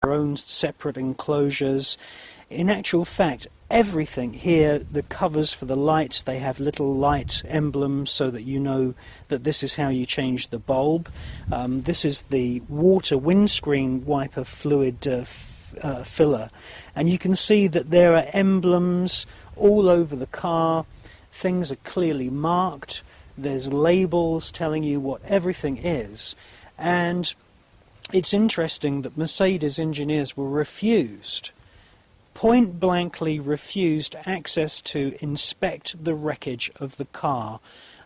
their own separate enclosures. In actual fact, everything here, the covers for the lights, they have little light emblems so that you know that this is how you change the bulb. This is the water windscreen wiper fluid filler, and you can see that there are emblems all over the car. Things are clearly marked. There's labels telling you what everything is. And it's interesting that Mercedes engineers were refused, point blankly refused, access to inspect the wreckage of the car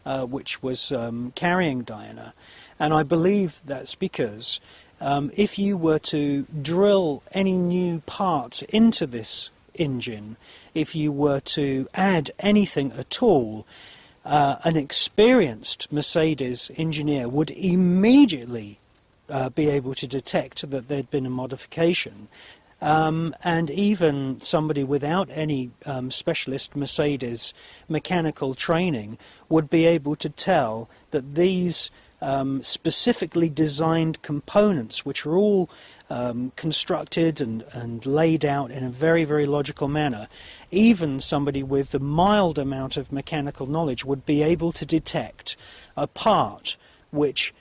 which was carrying Diana. And I believe that's because if you were to drill any new parts into this engine, if you were to add anything at all, an experienced Mercedes engineer would immediately be able to detect that there'd been a modification. And even somebody without any specialist Mercedes mechanical training would be able to tell that these specifically designed components, which are all constructed and laid out in a very, very logical manner, even somebody with a mild amount of mechanical knowledge would be able to detect a part which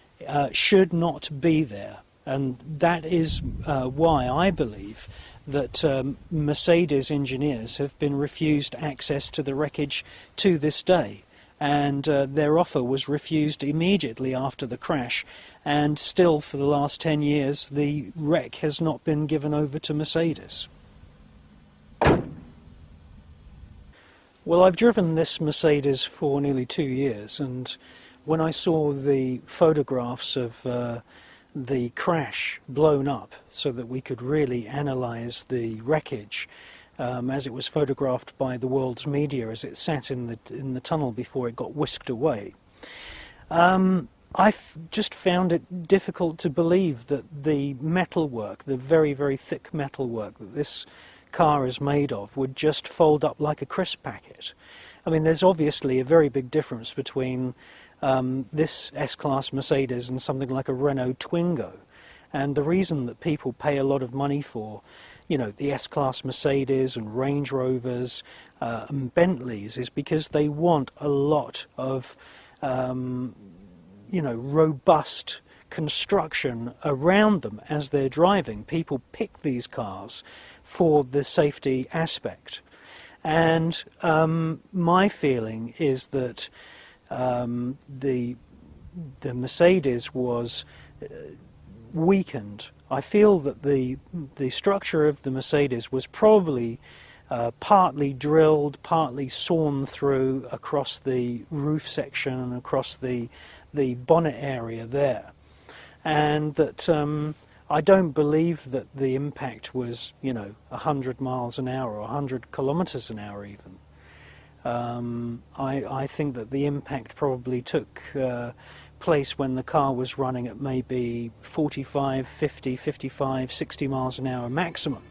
should not be there. And that is why I believe that Mercedes engineers have been refused access to the wreckage to this day. And their offer was refused immediately after the crash, and still for the last 10 years the wreck has not been given over to Mercedes. Well, I've driven this Mercedes for nearly 2 years, and when I saw the photographs of the crash blown up so that we could really analyse the wreckage as it was photographed by the world's media as it sat in the tunnel before it got whisked away, I just found it difficult to believe that the metalwork, the very, very thick metalwork that this car is made of, would just fold up like a crisp packet. I mean, there's obviously a very big difference between this S-Class Mercedes and something like a Renault Twingo. And the reason that people pay a lot of money for, you know, the S-Class Mercedes and Range Rovers and Bentleys is because they want a lot of, you know, robust construction around them as they're driving. People pick these cars for the safety aspect. And my feeling is that the Mercedes was weakened. I feel that the structure of the Mercedes was probably partly drilled, partly sawn through across the roof section and across the bonnet area there, and that I don't believe that the impact was, you know, 100 miles an hour or 100 kilometers an hour even. I think that the impact probably took place when the car was running at maybe 45, 50, 55, 60 miles an hour maximum.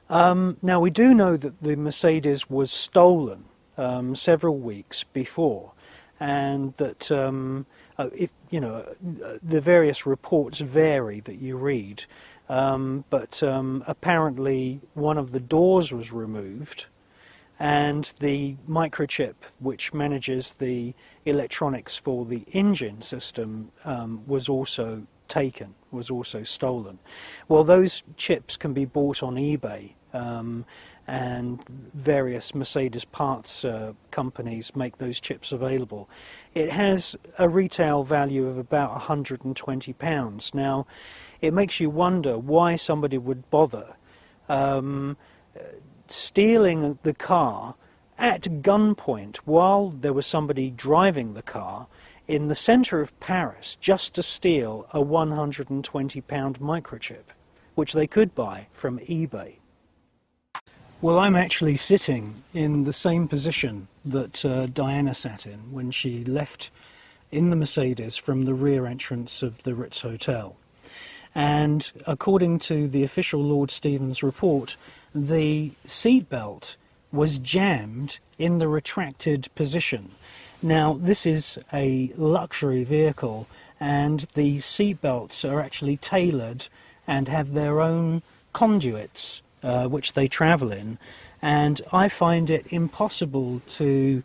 Now we do know that the Mercedes was stolen several weeks before, and that if you know, the various reports vary that you read, but apparently one of the doors was removed, and the microchip which manages the electronics for the engine system was also taken, was also stolen. Well, those chips can be bought on eBay, and various Mercedes parts companies make those chips available. It has a retail value of about £120. Now, it makes you wonder why somebody would bother stealing the car at gunpoint while there was somebody driving the car in the centre of Paris just to steal a £120 microchip, which they could buy from eBay. Well, I'm actually sitting in the same position that Diana sat in when she left in the Mercedes from the rear entrance of the Ritz Hotel. And according to the official Lord Stevens report, the seatbelt was jammed in the retracted position. Now, this is a luxury vehicle, and the seatbelts are actually tailored and have their own conduits which they travel in, and I find it impossible to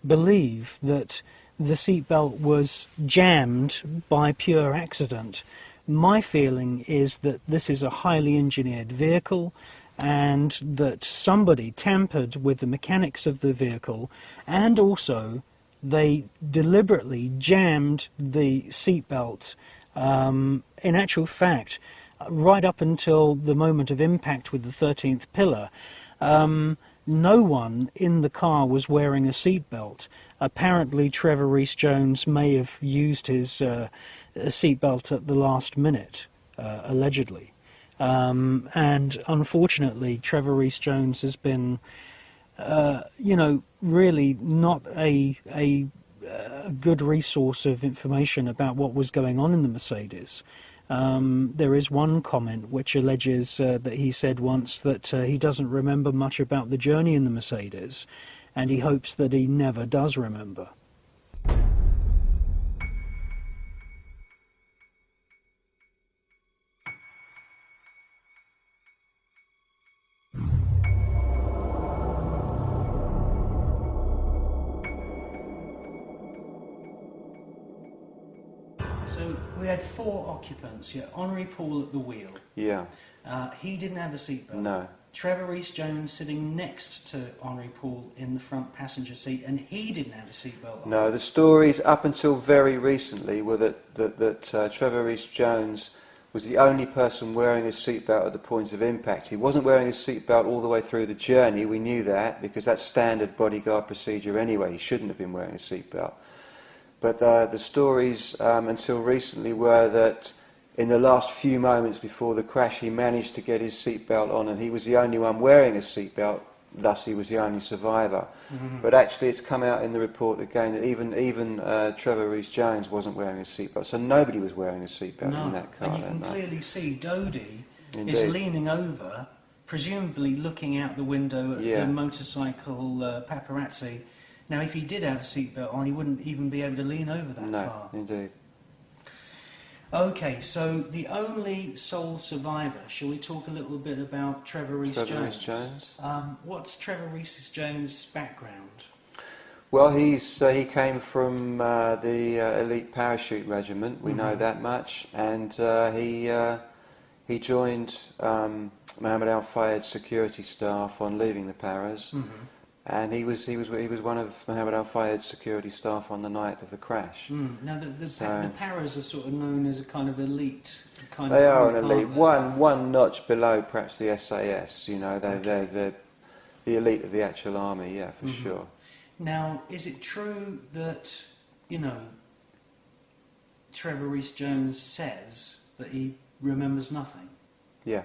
believe that the seatbelt was jammed by pure accident. My feeling is that this is a highly engineered vehicle and that somebody tampered with the mechanics of the vehicle, and also they deliberately jammed the seatbelt. In actual fact, right up until the moment of impact with the 13th pillar, no one in the car was wearing a seatbelt. Apparently Trevor Rees-Jones may have used his seatbelt at the last minute, allegedly. And unfortunately Trevor Rees-Jones has been, really not a good resource of information about what was going on in the Mercedes. There is one comment which alleges that he said once that he doesn't remember much about the journey in the Mercedes, and he hopes that he never does remember. So we had 4 occupants. Yeah, Henri Paul at the wheel. Yeah. He didn't have a seatbelt. No. Trevor Rees-Jones sitting next to Henri Paul in the front passenger seat, and he didn't have a seatbelt. No, the stories up until very recently were that Trevor Rees-Jones was the only person wearing a seatbelt at the point of impact. He wasn't wearing a seatbelt all the way through the journey. We knew that because that's standard bodyguard procedure anyway. He shouldn't have been wearing a seatbelt. But the stories until recently were that in the last few moments before the crash he managed to get his seatbelt on, and he was the only one wearing a seatbelt, thus he was the only survivor. Mm-hmm. But actually it's come out in the report again that even Trevor Rees-Jones wasn't wearing a seatbelt, so nobody was wearing a seatbelt in that car. And you can clearly see Dodie Indeed. is leaning over, presumably looking out the window at the motorcycle paparazzi. Now, if he did have a seatbelt on, he wouldn't even be able to lean over that far. No, indeed. Okay, so the only sole survivor, shall we talk a little bit about Trevor Rees-Jones? Trevor Rees-Jones. What's Trevor Rees-Jones' background? Well, he came from the elite parachute regiment, we know that much, and he joined Mohammed Al-Fayed's security staff on leaving the Paras. Mm-hmm. And he was one of Mohammed Al-Fayed's security staff on the night of the crash. Now the Paras are sort of known as a kind of elite kind they of. They are an elite, one notch below perhaps the SAS. You know, they're the elite of the actual army. Yeah, for sure. Now, is it true that Trevor Rees-Jones says that he remembers nothing? Yeah,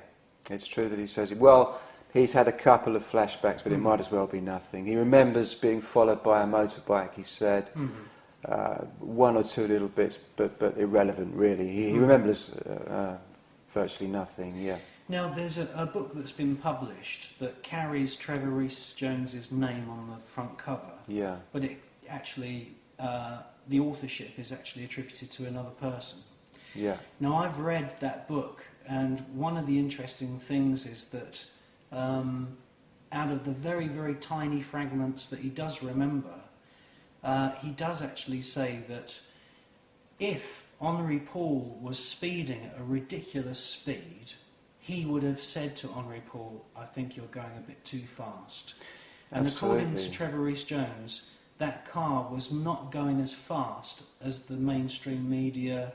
it's true that he says it. Well, he's had a couple of flashbacks, but it might as well be nothing. He remembers being followed by a motorbike, he said. One or two little bits, but irrelevant, really. He remembers virtually nothing, yeah. Now, there's a book that's been published that carries Trevor Rees-Jones's name on the front cover. Yeah. But it actually, the authorship is actually attributed to another person. Yeah. Now, I've read that book, and one of the interesting things is that out of the very, very tiny fragments that he does remember, he does actually say that if Henri Paul was speeding at a ridiculous speed, he would have said to Henri Paul, I think you're going a bit too fast. And Absolutely. according to Trevor Rhys-Jones, that car was not going as fast as the mainstream media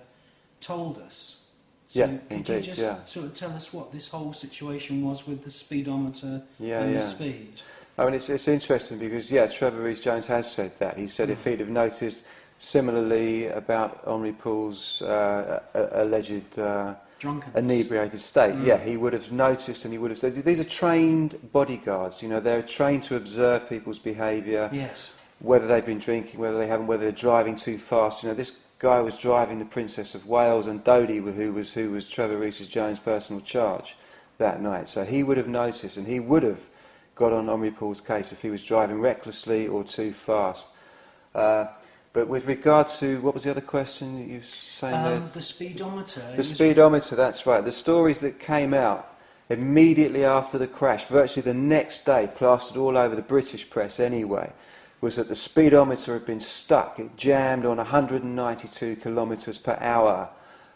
told us. So Yeah, could indeed, you just yeah. sort of tell us what this whole situation was with the speedometer Yeah, and yeah. the speed? I mean, it's interesting because, yeah, Trevor Rhys-Jones has said that. He said if he'd have noticed similarly about Henri Paul's alleged Drunkenness. inebriated state, yeah, he would have noticed and he would have said, these are trained bodyguards, you know, they're trained to observe people's behaviour, Yes. whether they've been drinking, whether they haven't, whether they're driving too fast. You know, this guy was driving the Princess of Wales and Dodie, who was Trevor Rhys-Jones' personal charge that night. So he would have noticed and he would have got on Henri Paul's case if he was driving recklessly or too fast. But with regard to, what was the other question that you were saying there? The speedometer. The speedometer, that's right. The stories that came out immediately after the crash, virtually the next day, plastered all over the British press anyway, was that the speedometer had been stuck. It jammed on 192 kilometres per hour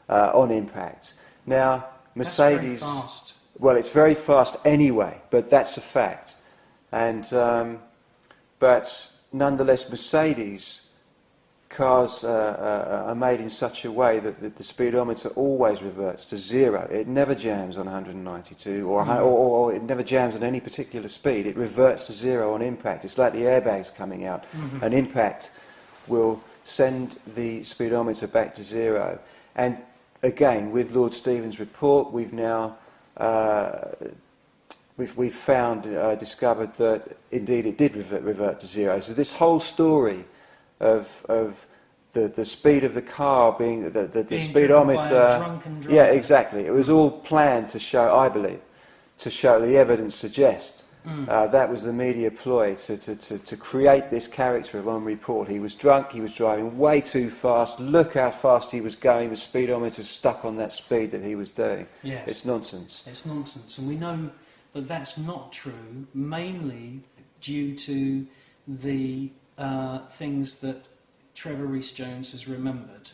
on impact. Now, Mercedes... That's very fast. Well, it's very fast anyway, but that's a fact. And but nonetheless, Mercedes cars are made in such a way that the speedometer always reverts to zero. It never jams on 192, or it never jams at any particular speed. It reverts to zero on impact. It's like the airbags coming out. An impact will send the speedometer back to zero. And again, with Lord Stevens' report, we've now we've found, discovered that indeed it did revert to zero. So this whole story of the speed of the car being the speedometer, yeah, exactly. It was all planned to show, I believe, to show the evidence suggests that was the media ploy to create this character of Henri Paul. He was drunk, he was driving way too fast. Look how fast he was going. The speedometer stuck on that speed that he was doing. Yes. It's nonsense. It's nonsense, and we know that that's not true, mainly due to the things that Trevor Rhys-Jones has remembered.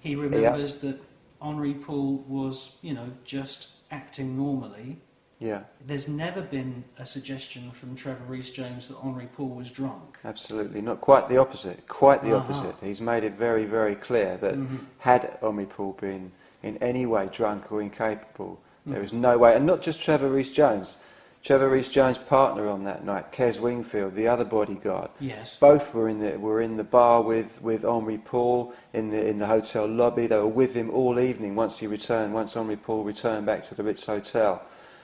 He remembers that Henri Paul was, just acting normally. Yeah. There's never been a suggestion from Trevor Rhys-Jones that Henri Paul was drunk. Absolutely, not quite the opposite. Quite the opposite. He's made it very, very clear that had Henri Paul been in any way drunk or incapable, there is no way. And not just Trevor Rhys-Jones. Trevor Rhys-Jones' partner on that night, Kes Wingfield, the other bodyguard. Yes. Both were in the bar with Henri Paul in the hotel lobby. They were with him all evening once Henri Paul returned back to the Ritz Hotel.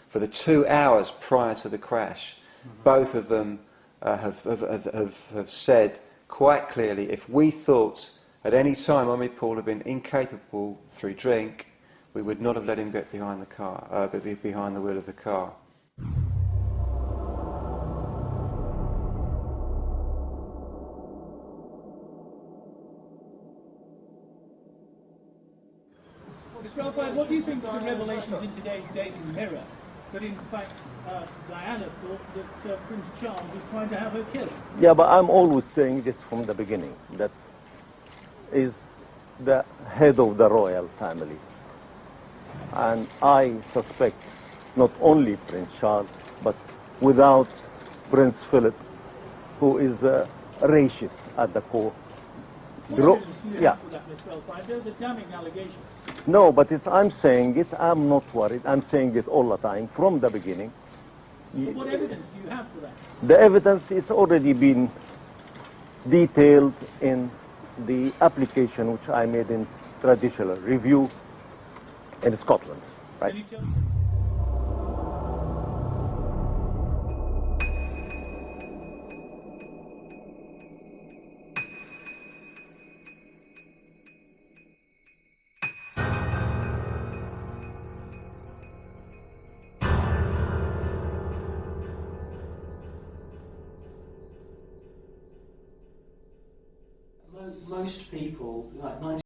For the 2 hours prior to the crash, both of them have said quite clearly, if we thought at any time Henri Paul had been incapable through drink, we would not have let him get behind the car, behind the wheel of the car. What do you think of the revelations in today's Daily Mirror that in fact Diana thought that Prince Charles was trying to have her killed? Yeah, but I'm always saying this from the beginning. That is the head of the royal family. And I suspect not only Prince Charles, but without Prince Philip, who is a racist at the core. What evidence do you have for that, Ms. Relfine? There's a damning allegation. No, but I'm saying it, I'm not worried. I'm saying it all the time, from the beginning. But what evidence do you have for that? The evidence is already been detailed in the application which I made in traditional review in Scotland. Right? Can you tell Most people, like